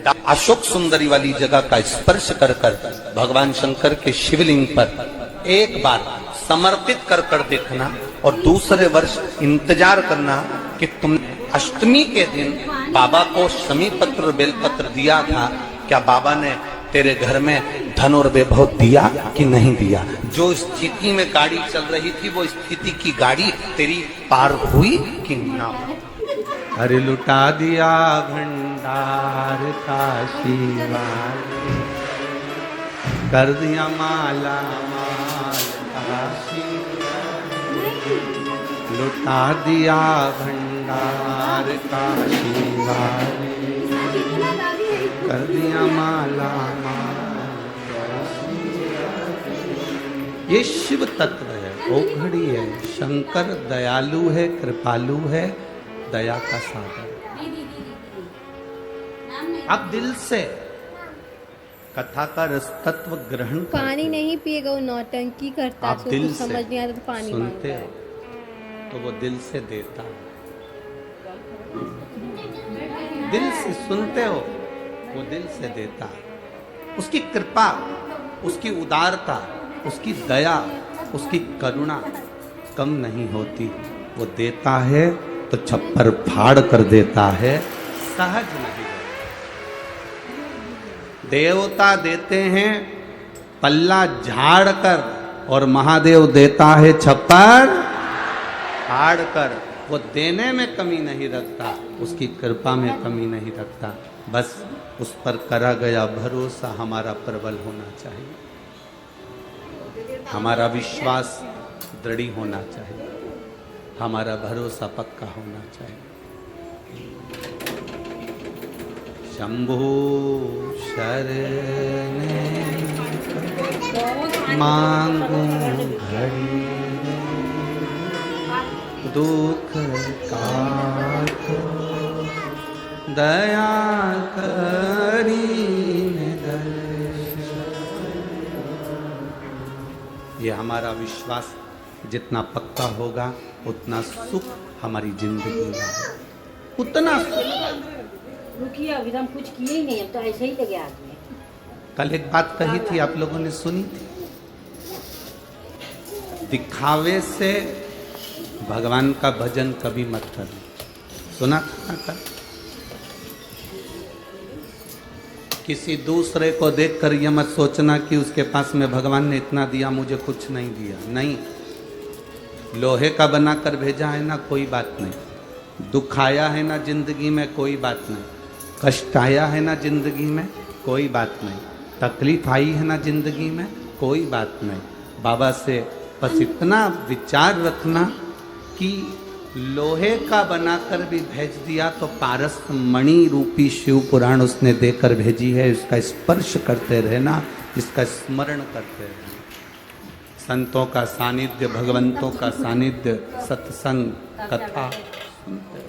अशोक सुंदरी वाली जगह का स्पर्श कर कर भगवान शंकर के शिवलिंग पर एक बार समर्पित कर कर देखना और दूसरे वर्ष इंतजार करना कि तुम अष्टमी के दिन बाबा को शमी पत्र बेलपत्र दिया था, क्या बाबा ने तेरे घर में धन और वैभव दिया कि नहीं दिया। जो स्थिति में गाड़ी चल रही थी वो स्थिति की गाड़ी तेरी पार हुई कि ना। अरे लुटा दिया भंडार काशी वाले, कर दिया माला माल काशी, लुटा दिया भंडार काशी वाले, कर दिया माला माल। ये शिव तत्व है, ओघड़ी है। शंकर दयालु है, कृपालु है, दया का सागर। अब दिल से कथा का रस तत्व ग्रहण पानी नहीं पिएगा, वो नौटंकी करता है। आप दिल से समझ नहीं आता तो पानी सुनते हो तो वो दिल से देता, दिल से सुनते हो वो दिल से देता। उसकी कृपा, उसकी उदारता, उसकी दया, उसकी करुणा कम नहीं होती। वो देता है तो छप्पर फाड़ कर देता है, सहज नहीं। देवता देते हैं पल्ला झाड़ कर और महादेव देता है छप्पर फाड़ कर। वो देने में कमी नहीं रखता, उसकी कृपा में कमी नहीं रखता। बस उस पर करा गया भरोसा हमारा प्रबल होना चाहिए, हमारा विश्वास दृढ़ होना चाहिए, हमारा भरोसा पक्का होना चाहिए। शंभो शरणे मांगू घड़ी, दुख काटो दया करी ये हमारा विश्वास जितना पक्का होगा उतना सुख हमारी जिंदगी में, उतना सुख। रुकिए, अभी हम कुछ किए ही नहीं, तो ऐसे ही लगे आदमी। कल एक बात कही थी, आप लोगों ने सुनी थी, दिखावे से भगवान का भजन कभी मत करो। सुना था कल? किसी दूसरे को देखकर यह मत सोचना कि उसके पास में भगवान ने इतना दिया, मुझे कुछ नहीं दिया। नहीं, लोहे का बनाकर भेजा है ना, कोई बात नहीं। दुख आया है ना जिंदगी में, कोई बात नहीं। कष्ट आया है ना जिंदगी में, कोई बात नहीं। तकलीफ आई है ना जिंदगी में, कोई बात नहीं। बाबा से बस इतना विचार रखना कि लोहे का बनाकर भी भेज दिया तो पारस मणि रूपी शिव पुराण उसने देकर भेजी है। इसका स्पर्श करते रहना, इसका स्मरण करते रहना। संतों का सानिध्य, भगवंतों का सानिध्य, सत्संग, कथा सुनते।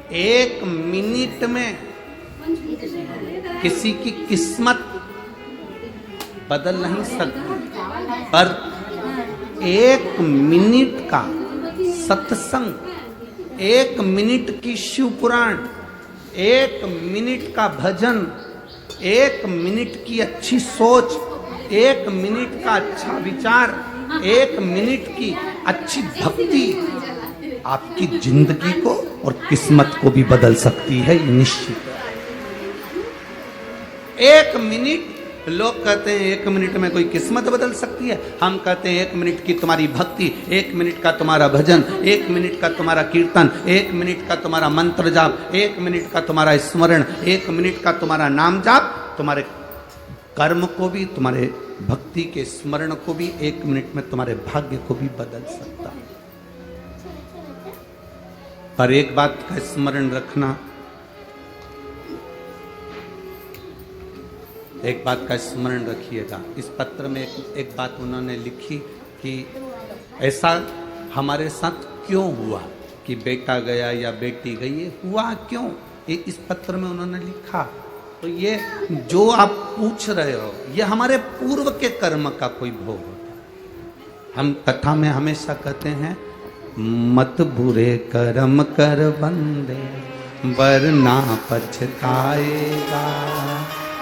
एक मिनट में किसी की किस्मत बदल नहीं सकती, पर एक मिनट का सत्संग, एक मिनट की शिव पुराण, एक मिनट का भजन, एक मिनट की अच्छी सोच, एक मिनट का अच्छा विचार, एक मिनट की अच्छी भक्ति आपकी जिंदगी को और किस्मत को भी बदल सकती है, निश्चित। एक मिनट, लोग कहते हैं एक मिनट में कोई किस्मत बदल सकती है। हम कहते हैं एक मिनट की तुम्हारी भक्ति, एक मिनट का तुम्हारा भजन, एक मिनट का तुम्हारा कीर्तन, एक मिनट का तुम्हारा मंत्र जाप, एक मिनट का तुम्हारा स्मरण, एक मिनट का तुम्हारा नाम जाप तुम्हारे कर्म को भी, तुम्हारे भक्ति के स्मरण को भी, एक मिनट में तुम्हारे भाग्य को भी बदल सकता है। पर एक बात का स्मरण रखना, एक बात का स्मरण रखिएगा। इस पत्र में एक बात उन्होंने लिखी कि ऐसा हमारे साथ क्यों हुआ कि बेटा गया या बेटी गई, ये हुआ क्यों, ये इस पत्र में उन्होंने लिखा। तो ये जो आप पूछ रहे हो, ये हमारे पूर्व के कर्म का कोई भोग होता है। हम कथा में हमेशा कहते हैं मत बुरे कर्म कर बंदे वरना पछताएगा।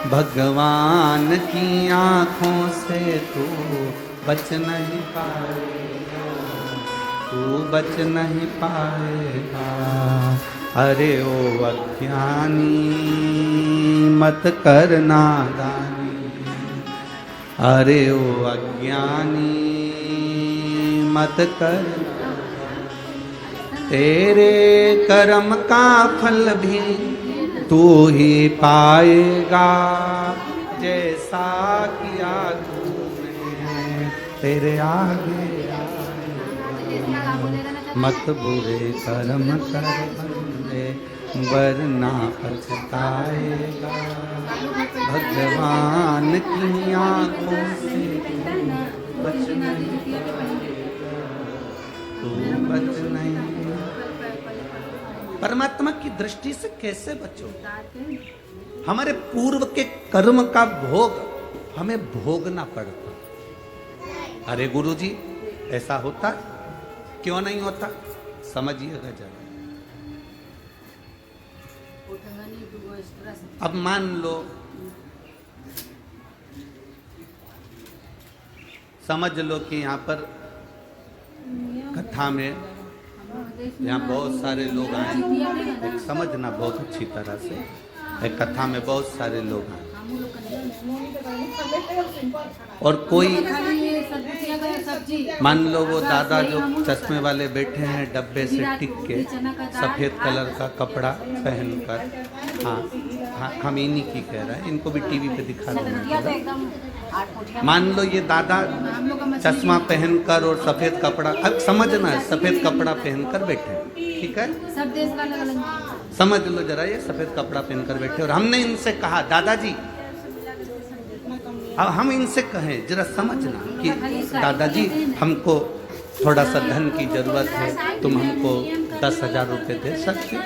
भगवान की आँखों से तू बच नहीं पाएगा, तू बच नहीं पाएगा। अरे ओ अज्ञानी मत कर नादानी, अरे ओ अज्ञानी मत कर। तेरे कर्म का फल भी तू ही पाएगा, जैसा किया तूने तेरे आगे आएगा। मत बुरे कर्म कर बंदे वरना पछताएगा। भगवान की आँखों से बच नहीं पाएगा, तू बच नहीं। परमात्मा की दृष्टि से कैसे बचो? हमारे पूर्व के कर्म का भोग हमें भोगना पड़ता। अरे गुरुजी ऐसा होता क्यों नहीं होता? समझिएगा जरा। अब मान लो, समझ लो कि यहाँ पर कथा में यहाँ बहुत सारे लोग आए। एक समझना बहुत अच्छी तरह से, एक कथा में बहुत सारे लोग आए और कोई मान लो वो दादा जो चश्मे वाले बैठे हैं डब्बे से टिक के सफेद कलर का कपड़ा पहनकर, हाँ हम इन्हीं की कह रहे हैं, इनको भी टीवी पे दिखा रहे हैं। मान लो ये दादा चश्मा पहनकर और सफेद कपड़ा, अब समझना है, सफेद कपड़ा पहनकर बैठे हैं, ठीक है? सब देश का अलग समझ लो जरा, ये सफेद कपड़ा पहनकर बैठे और हमने इनसे कहा दादाजी, अब हम इनसे कहें जरा समझना कि दादाजी हमको थोड़ा सा धन की जरूरत है, तुम हमको 10,000 रुपये दे सकते?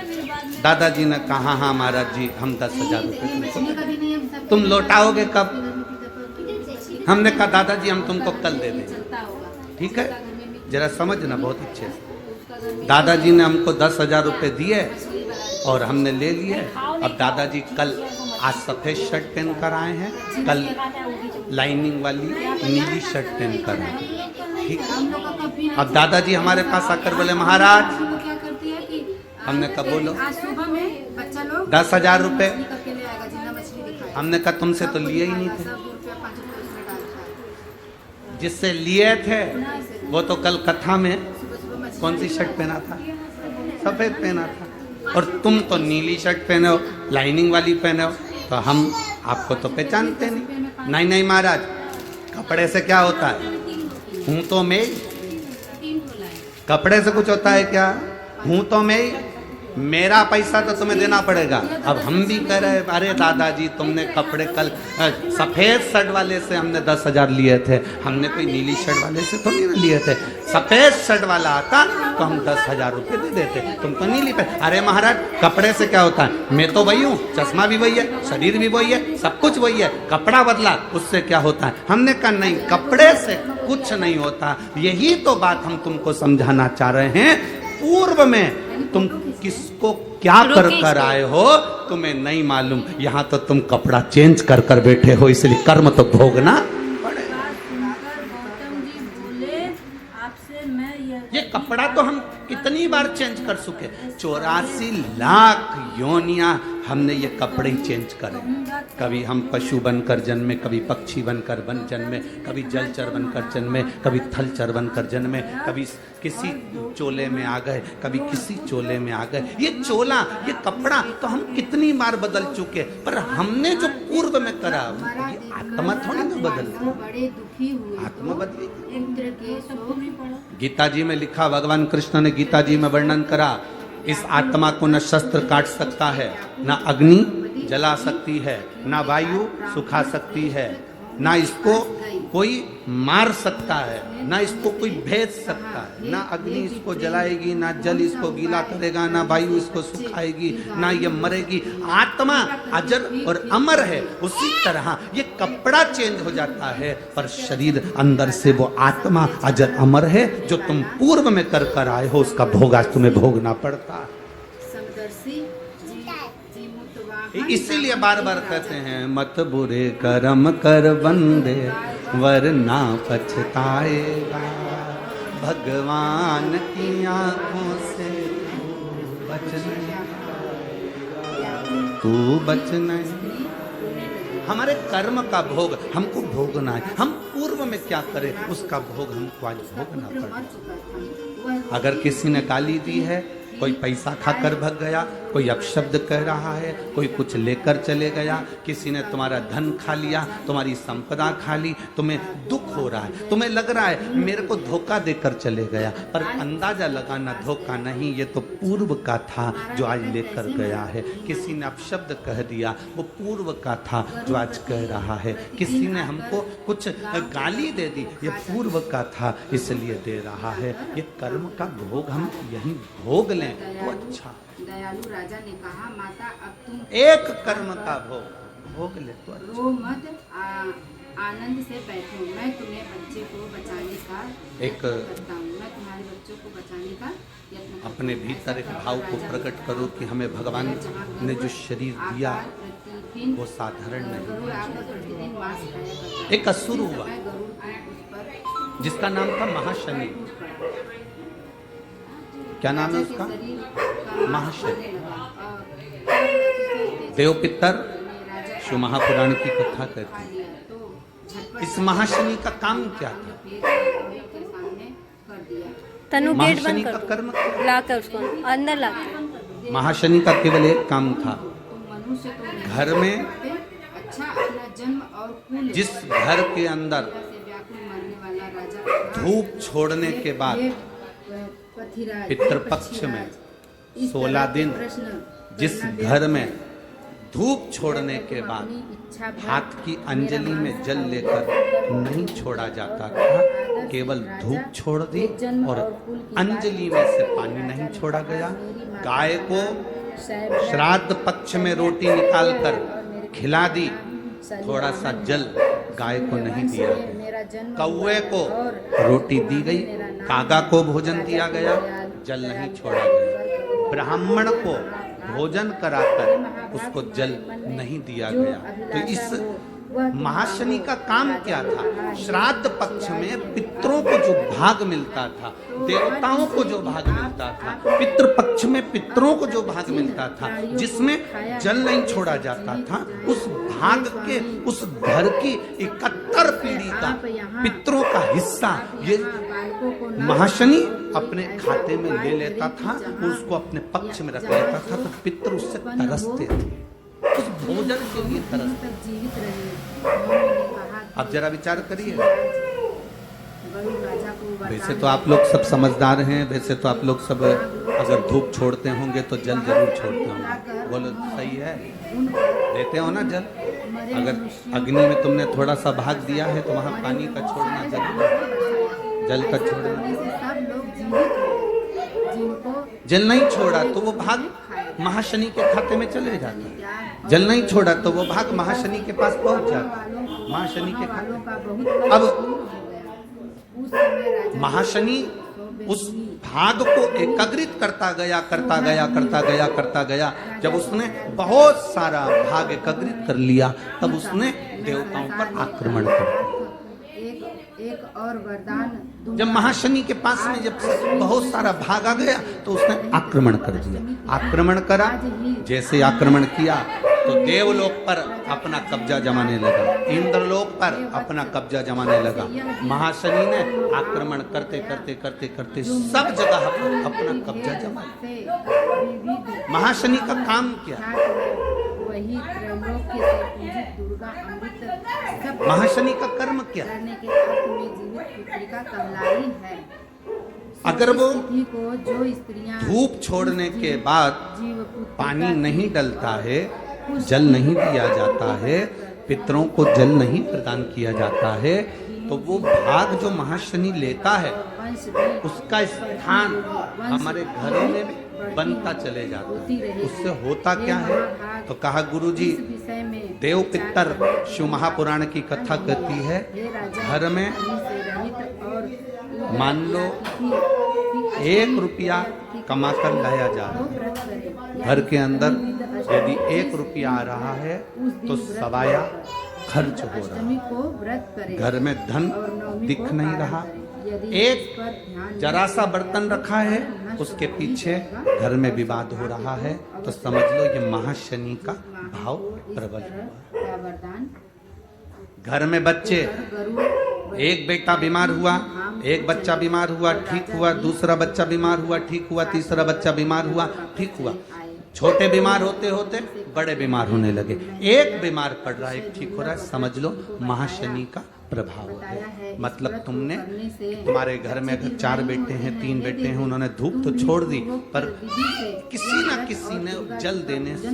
दादाजी ने कहा हाँ महाराज जी हम 10,000 रुपये तुमको, तुम लौटाओगे कब? हमने कहा दादाजी हम तुमको कल दे देंगे, ठीक है? जरा समझना बहुत अच्छे से। दादाजी ने हमको 10,000 रुपये दिए और हमने ले लिए। अब दादाजी कल आज सफेद शर्ट पहन कर आए हैं, कल लाइनिंग वाली नीली शर्ट पहन कर आए, ठीक है? अब दादाजी हमारे पास आकर बोले महाराज, हमने कहा बोलो, 10,000 रुपये। हमने कहा तुमसे तो लिए ही नहीं थे, जिससे लिए थे वो तो कल कथा में कौन सी शर्ट पहना था? सफेद पहना था, और तुम तो नीली शर्ट पहने हो, लाइनिंग वाली पहने हो, तो हम आपको तो पहचानते नहीं। नहीं नहीं महाराज, कपड़े से क्या होता है? हूं तो मैं, कपड़े से कुछ होता है क्या? हूं तो मैं, मेरा पैसा तो तुम्हें देना पड़ेगा। अब हम भी कह रहे अरे दादाजी तुमने कपड़े कल सफेद शर्ट वाले से हमने 10,000 लिए थे, हमने कोई नीली शर्ट वाले से तो नहीं लिए थे। सफेद शर्ट वाला आता तो हम 10,000 रुपये दे देते, तुम तो नीली पे। अरे महाराज कपड़े से क्या होता है? मैं तो वही हूँ, चश्मा भी वही है, शरीर भी वही है, सब कुछ वही है, कपड़ा बदला उससे क्या होता है? हमने कहा नहीं, कपड़े से कुछ नहीं होता। यही तो बात हम तुमको समझाना चाह रहे हैं। पूर्व में तुम किसको क्या कर कर आए हो तुम्हें नहीं मालूम, यहाँ तो तुम कपड़ा चेंज कर कर बैठे हो, इसलिए कर्म तो भोगना पड़ेगा। ये कपड़ा तो हम कितनी बार चेंज कर चुके, 84 लाख योनियां हमने ये कपड़े ही चेंज करे। कभी हम पशु बनकर जन्मे, कभी पक्षी बनकर जन्मे, कभी जलचर बनकर जन्मे, कभी थलचर बनकर जन्मे, कभी किसी चोले में आ गए, कभी किसी चोले में आ गए। ये चोला, ये कपड़ा तो हम कितनी बार बदल चुके, पर हमने जो पूर्व में करा ये आत्मा थोड़ी ना बदल, आत्मा बदली। गीता जी में लिखा, भगवान कृष्ण ने गीता जी में वर्णन करा, इस आत्मा को न शस्त्र काट सकता है, न अग्नि जला सकती है, न वायु सुखा सकती है, न इसको कोई मार सकता है, ना इसको कोई भेज सकता है, ना अग्नि इसको जलाएगी, ना जल इसको गीला करेगा, ना वायु इसको सुखाएगी, ना ये मरेगी। आत्मा अजर और अमर है। उसी तरह ये कपड़ा चेंज हो जाता है, पर शरीर अंदर से वो आत्मा अजर अमर है। जो तुम पूर्व में कर कर आए हो उसका भोग आज तुम्हें भोगना पड़ता है। इसीलिए बार बार कहते हैं मत बुरे कर्म कर बंदे वरना पछताएगा, भगवान की आंखों से बच नहीं, तू बच नहीं। हमारे कर्म का भोग हमको भोगना है। हम पूर्व में क्या करें उसका भोग हमको आज भोगना पड़ेगा। अगर किसी ने गाली दी है, कोई पैसा खाकर भग गया, कोई अपशब्द कह रहा है, कोई कुछ लेकर चले गया, किसी ने तुम्हारा धन खा लिया, तुम्हारी संपदा खा ली, तुम्हें दुख हो रहा है, तुम्हें लग रहा है मेरे को धोखा देकर चले गया, पर अंदाजा लगाना धोखा नहीं, ये तो पूर्व का था जो आज लेकर गया है। किसी ने अपशब्द कह दिया, वो पूर्व का था जो आज कह रहा है। किसी ने हमको कुछ गाली दे दी, ये पूर्व का था इसलिए दे रहा है। ये कर्म का भोग हम यही भोग लें तो अच्छा। दयालु राजा ने कहा, माता अब तुम एक कर्म का भोग ले तो अच्छा। रो मत, आनंद से बैठो, मैं तुम्हें बच्चे को बचाने का एक करता हूँ, मैं तुम्हारे बच्चों को बचाने का यत्न करता हूँ। अपने भीतर एक भाव को प्रकट करो कि हमें भगवान ने जो शरीर दिया वो साधारण नहीं। प्रतिदिन मांस खाया करता है। एक असुर हुआ जिसका नाम था महाशनि। क्या नाम है उसका? महाशनि। देवपितर शिव महापुराण की कथा कहती है। इस महाशनि का काम क्या था? तनु गेट महाशनि बंद का कर कर्म दो, लाकर उसको अंदर लाकर। महाशनि का केवल एक काम था, घर में अच्छा अपना जन्म और कुल जिस घर के अंदर से व्याकुल मरने वाला राजा धूप छोड़ने के बाद पितृपक्ष में 16 दिन जिस घर में धूप छोड़ने के बाद हाथ की अंजलि में जल लेकर नहीं छोड़ा जाता था, केवल धूप छोड़ दी और अंजलि में से पानी नहीं छोड़ा गया। गाय को श्राद्ध पक्ष में रोटी निकालकर खिला दी, थोड़ा सा जल गाय को नहीं दिया गया। कौवे को रोटी दी गई, कागा को भोजन दिया गया, जल नहीं छोड़ा गया। ब्राह्मण को भोजन कराकर उसको जल नहीं दिया गया। तो इस महाशनि का काम क्या था? श्राद्ध पक्ष में पितरों को जो भाग मिलता था, देवताओं को जो भाग मिलता था, पितृ पक्ष में पितरों को जो भाग मिलता था, जिसमें जल नहीं छोड़ा जाता था, उस भाग के उस घर की 71 पीढ़ी का पितरों का हिस्सा ये महाशनि अपने खाते में ले लेता था, उसको अपने पक्ष में रख लेता था। तो पितृ उससे तरसते थे, उस भोजन के लिए तरसते। जीवित रहे। अब जरा विचार करिए। वैसे तो आप लोग सब समझदार हैं, वैसे तो आप लोग सब अगर धूप छोड़ते होंगे तो जल जरूर छोड़ते होंगे। बोलो सही है, देते हो ना जल? अगर अग्नि में तुमने थोड़ा सा भाग दिया है तो वहाँ पानी का छोड़ना जरूर, जल का छोड़ना। जल नहीं छोड़ा तो वो भाग महाशनि के खाते में चले जाता। जल नहीं छोड़ा तो वो भाग महाशनि के पास पहुंच जाता, महाशनि के खाते। अब महाशनि उस भाग को एकाग्रित करता गया, करता गया, करता गया, करता गया। जब उसने बहुत सारा भाग एकाग्रित कर लिया, तब उसने देवताओं पर आक्रमण कर दिया। एक और वरदान जब महाशनि के पास में जब बहुत सारा भाग आ गया तो उसने आक्रमण कर दिया। आक्रमण करा, जैसे आक्रमण किया तो देवलोक पर अपना कब्जा जमाने लगा, इंद्रलोक पर अपना कब्जा जमाने लगा। महाशनि ने आक्रमण करते करते करते करते सब जगह अपना कब्जा जमाया। महाशनि का काम क्या? वही त्रैलोक्य से पूजित दुर्गा अमृत महाशनि का कर्म क्या? करने के अर्थ में जीवित पुत्री का कहलाई है। अगर वो को जो स्त्रियां धूप छोड़ने के बाद पानी नहीं डलता है, जल नहीं दिया जाता है, पितरों को जल नहीं प्रदान किया जाता है, तो वो भाग जो महाशनि लेता है वंश भी उसका स्थान हमारे घरों में भी बनता चले जाता है। उससे होता क्या है? तो कहा गुरुजी, इस विषय में देव पितर शिव महापुराण की कथा कहती है, हे राजा, घर में अग्नि से रहित और मान लो 1 रुपया कमा कर लाया जा रहा है, व्रत करे। घर के अंदर यदि 1 रुपया आ रहा है तो सवाया खर्च हो रहा अष्टमी को व्रत करे है, घर में धन और नवमी दिख को नहीं पारण रहा। करे। यदि एक इस पर ध्यान जरा सा बर्तन रखा है, उसके पीछे घर में विवाद हो रहा है, तो समझ लो ये महाशनि का भाव प्रबल हुआ। का वरदान घर में बच्चे, एक बेटा बीमार हुआ, एक बच्चा बीमार हुआ, ठीक हुआ, दूसरा बच्चा बीमार हुआ, ठीक हुआ, तीसरा बच्चा बीमार हुआ, ठीक हुआ, छोटे बीमार होते होते बड़े बीमार होने लगे, एक बीमार पड़ रहा है, एक ठीक हो रहा है, समझ लो महाशनि का प्रभाव है। मतलब तुमने, तुम्हारे घर में अगर 4 बेटे हैं, 3 बेटे हैं, उन्होंने धूप तो छोड़ दी, पर किसी ना किसी ने जल देने से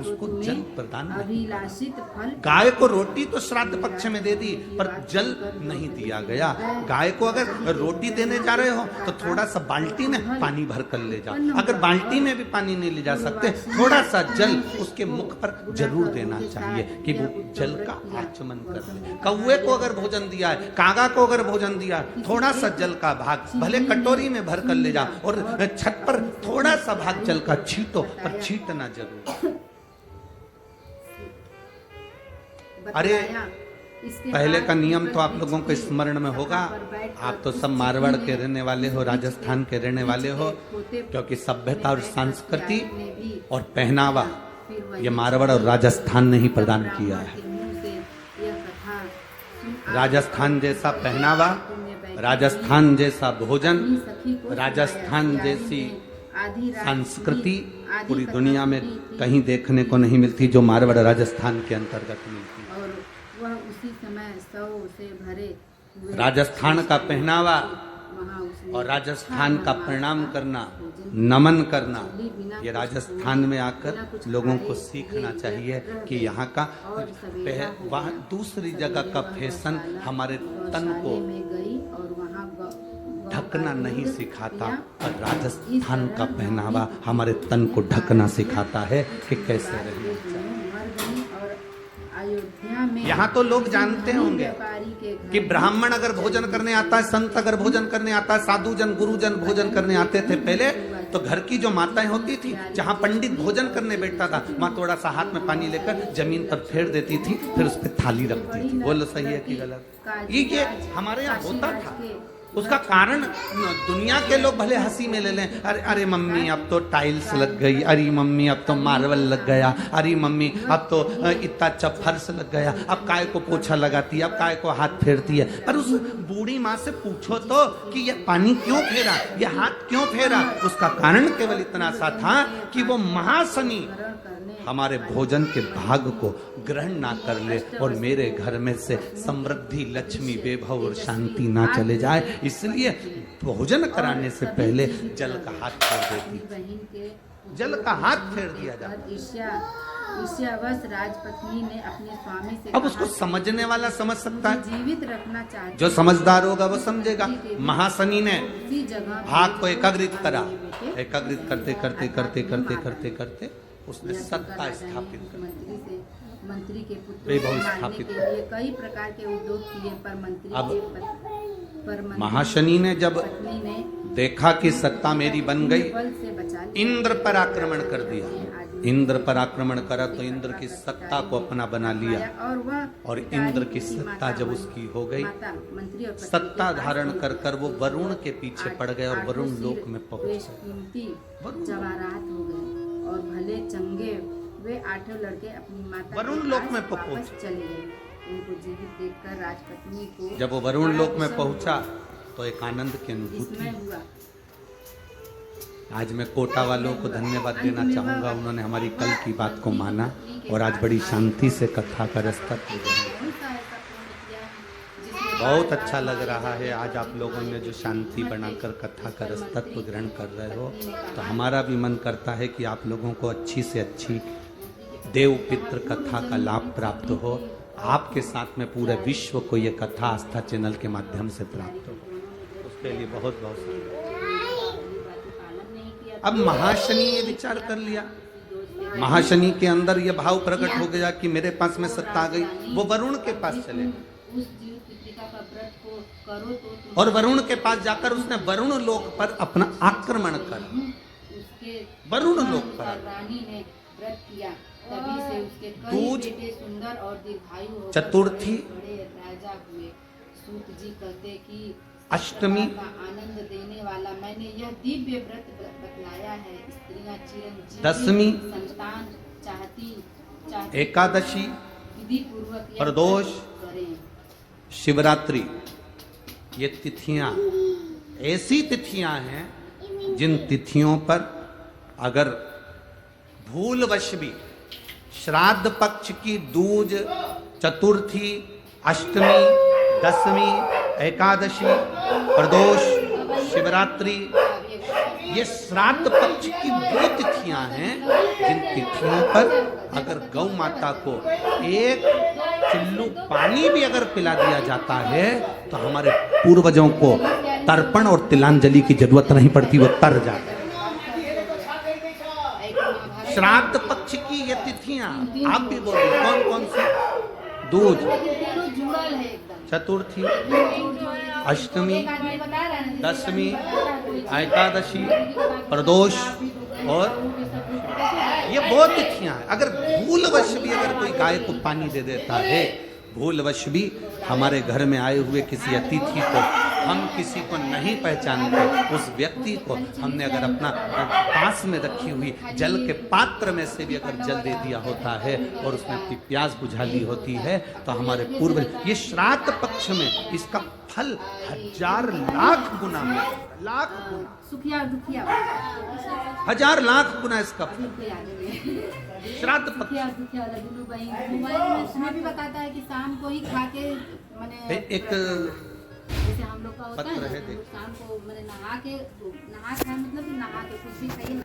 उसको जल प्रदान नहीं। अभिलाषित फल गाय को रोटी तो श्राद्ध पक्ष में दे दी, पर जल नहीं दिया गया। गाय को अगर रोटी देने जा रहे हो तो थोड़ा सा बाल्टी में पानी भर कर ले जाओ। अगर बाल्टी में भी पानी नहीं ले जा सकते, थोड़ा सा जल उसके मुख पर जरूर देना चाहिए कि वो जल का आचमन कर ले। कौवे को अगर भोजन दिया है, कागा को अगर भोजन दिया, थोड़ा सा जल का भाग भले कटोरी में भर कर ले जा, और छत पर थोड़ा सा भाग जल का छीटो, पर छीटना जरूर। अरे पहले का नियम तो आप लोगों को स्मरण में होगा, आप तो सब मारवाड़ के रहने वाले हो, राजस्थान के रहने वाले हो, क्योंकि सभ्यता और संस्कृति और पहनावा ये मारवाड़ और राजस्थान ने ही प्रदान किया है। राजस्थान जैसा पहनावा, राजस्थान जैसा भोजन, राजस्थान जैसी संस्कृति पूरी दुनिया में कहीं देखने को नहीं मिलती जो मारवाड़ राजस्थान के अंतर्गत मिलती है। और वह उसी समय 100 से भरे हुए राजस्थान का पहनावा वहाँ उसने और राजस्थान का प्रणाम करना, नमन करना, ये राजस्थान में आकर लोगों को सीखना चाहिए कि यहाँ का वहाँ दूसरी जगह का फैशन हमारे तन को में गई और वहाँ ढकना नहीं सिखाता, और राजस्थान का पहनावा हमारे तन को ढकना सिखाता है कि कैसे रहना चाहिए। मर गई और अयोध्या में यहाँ तो लोग जानते होंगे व्यापारी के घर कि ब्राह्मण अगर भोजन करने आता है, संत अगर भोजन करने आता है, साधु जन गुरुजन भोजन करने आते थे पहले, तो घर की जो माताएं होती थी, जहाँ पंडित भोजन करने बैठता था, माँ थोड़ा सा हाथ में पानी लेकर जमीन पर फेर देती थी, फिर उस पर थाली रखती थी। बोलो सही है कि गलत? ये हमारे यहाँ होता था। उसका कारण दुनिया के लोग भले हंसी में ले लें, अरे अरे मम्मी अब तो टाइल्स लग गई, अरे मम्मी अब तो मार्बल लग गया, अरे मम्मी अब तो इतना अच्छा फर्श लग गया, अब काय को पोछा लगाती है, अब काय को हाथ फेरती है। पर उस बूढ़ी माँ से पूछो तो कि ये पानी क्यों फेरा, ये हाथ क्यों फेरा? उसका कारण केवल इतना सा था कि वो महाशनि हमारे भोजन के भाग को ग्रहण ना कर ले और मेरे घर में से समृद्धि, लक्ष्मी, वैभव और शांति ना चले जाए, इसलिए भोजन कराने से पहले जल का हाथ फेर देती, जल का हाथ फेर दिया जाता। ईर्ष्यावश राजपत्नी ने अपने स्वामी से अब उसको समझने वाला समझ सकता है, जीवित रखना चाहती, जो समझदार होगा वो समझेगा। महाशनि ने उसी जगह भाग को एकाग्रित करा, एकाग्रित करते करते करते करते करते करते उसने सत्ता स्थापित कर, मंत्री के पुत्र वैभव को मारने स्थापित के लिए कई प्रकार के उद्योग किए, पर मंत्री अब पर मंत्री महाशनि ने जब पत्नी ने देखा कि सत्ता मेरी बन गई, बल से बचा लिया। इंद्र पर आक्रमण कर दिया। इंद्र पर आक्रमण करा तो इंद्र की सत्ता को अपना बना लिया, और इंद्र की सत्ता जब उसकी हो गई, सत्ता धारण कर कर वो वरुण के पीछे पड़ गए और वरुण लोक में पहुंच गए। जवाहरात हो गए और भले चंगे वे 8 लड़के अपनी माता वरुण के लोक पास में वापस पहुंच चले गए। उनको जीवित देखकर राजपत्नी को जब वो वरुण लोक में बड़ा पहुंचा तो एक आनंद की अनुभूति। इसमें हुआ। आज मैं कोटा वालों को धन्यवाद देना चाहूंगा, उन्होंने हमारी कल की बात को माना और आज बड़ी शांति से कथा का रास्ता बहुत अच्छा लग रहा है। आज आप लोगों ने जो शांति बनाकर कथा का रस्तत्व ग्रहण कर रहे हो, तो हमारा भी मन करता है कि आप लोगों को अच्छी से अच्छी देव पितृ कथा का लाभ प्राप्त हो। आपके साथ में पूरे विश्व को ये कथा आस्था चैनल के माध्यम से प्राप्त हो, उसके लिए बहुत बहुत पालन नहीं किया। अब महाशनि ये विचार कर लिया, महाशनि के अंदर ये भाव प्रकट हो गया कि मेरे पास में सत्ता आ गई, वो वरुण के पास चले उस जीव कृतिका का व्रत को करो तो और वरुण के पास जाकर उसने वरुण लोक पर अपना आक्रमण करा। उसके वरुण लोक पर रानी ने व्रत किया, तभी से उसके कई दूज, बेटे सुंदर और दीर्घायु होकर चतुर्थी, बड़े राजा हुए। सूत जी कहते कि अष्टमी, का आनंद देने वाला मैंने यह दिव्य व्रत बतलाया है। स्त्रियां चिरंजीवी दशमी, संतान चाहती एकादशी, विधि पूर्वक यह प्रदोष, व्रत करें। शिवरात्रि, ये तिथियां ऐसी तिथियां हैं जिन तिथियों पर अगर भूलवश भी श्राद्ध पक्ष की दूज, चतुर्थी, अष्टमी, दशमी, एकादशी, प्रदोष, शिवरात्रि, ये श्राद्ध पक्ष की वो तिथियां हैं जिन तिथियों पर अगर गौ माता को एक चुल्लू पानी भी अगर पिला दिया जाता है तो हमारे पूर्वजों को तर्पण और तिलांजलि की जरूरत नहीं पड़ती, वो तर जाते हैं। श्राद्ध पक्ष की ये तिथियां आप भी बोलिए कौन कौन सी? दूज, तीनों जुड़ल है एकदम। चतुर्थी, अष्टमी, आदमी बता रहा है ना, दशमी, एकादशी, प्रदोष और ये बहुत तिथियां हैं। अगर भूलवश भी अगर कोई गाय को पानी दे देता है, भूलवश भी हमारे घर में आए हुए किसी अतिथि को हम किसी को नहीं पहचानते, उस व्यक्ति को हमने अगर अपना पास में रखी हुई जल के पात्र में से भी अगर जल दे दिया होता है और उसने अपनी प्यास बुझा ली होती है तो हमारे पूर्वज, ये श्राद्ध पक्ष में इसका फल 1000 लाख गुना में, लाख गुना, सुखिया दुखिया 1000 लाख गुना इसका फल श्राद्ध पक्ष। दुखिया दुखिया वाला दुनू बहन मोबाइल में उसमें भी बताता है कि शाम को ही खा के मैंने एक जैसे हम लोग का होता पत्र है है, ना, देख। शाम को मैंने नहा के खाए, मतलब नहा के कुछ भी खाइए।